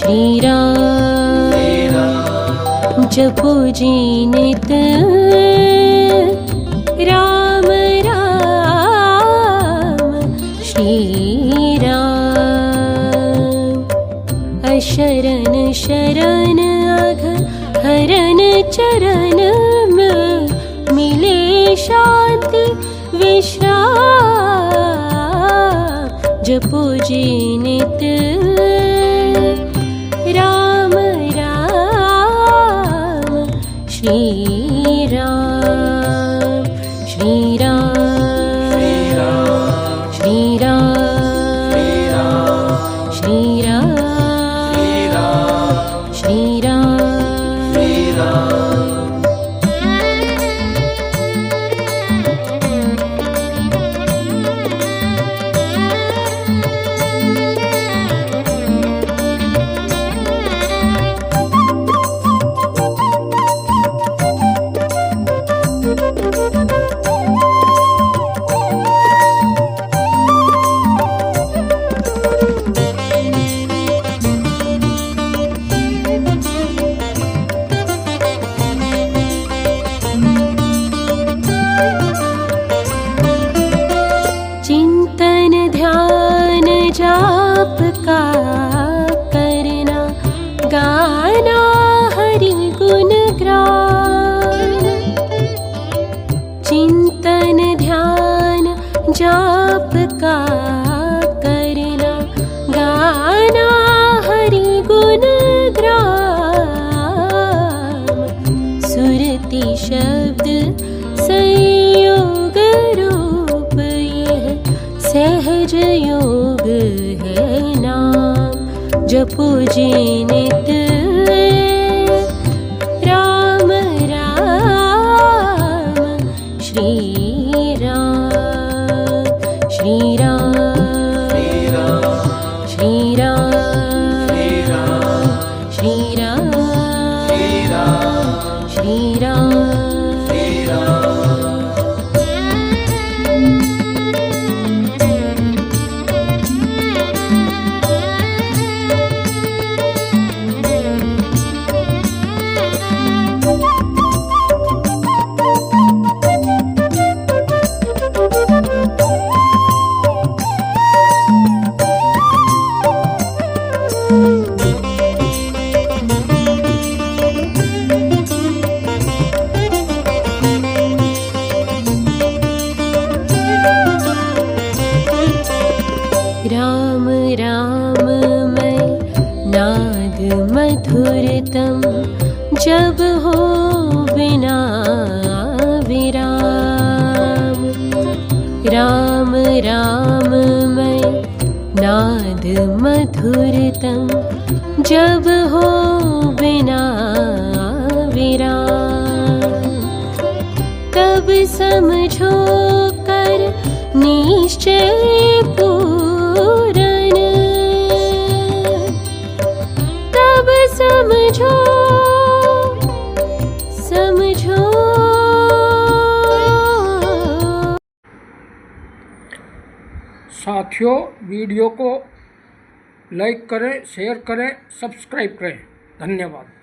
श्री राम जपो जी नित राम राम श्री राम। अशरण शरण अघ हरण चरण में मिले शांति विश्राम। जपो जी नित राम राम श्री राम श्री राम श्री राम श्री राम श्री राम। चिंतन ध्यान जाप का करना गाना हरि गुण गान। चिंतन ध्यान जाप का करना गाना हरि गुण ग्राम। सुरति शब्द संयोग रूप यह सहज योग है नाम। जपो जी नित राम राम श्री राम श्री राम श्री राम श्री राम श्री राम। राम राम मैं नाद मधुरतम जब हो बिना विराम। राम राम मैं नाद मधुरतम जब हो बिना विराम। तब समझो कर निश्चय पूरन। तब समझो समझो। साथियों, वीडियो को लाइक करें, शेयर करें, सब्सक्राइब करें। धन्यवाद।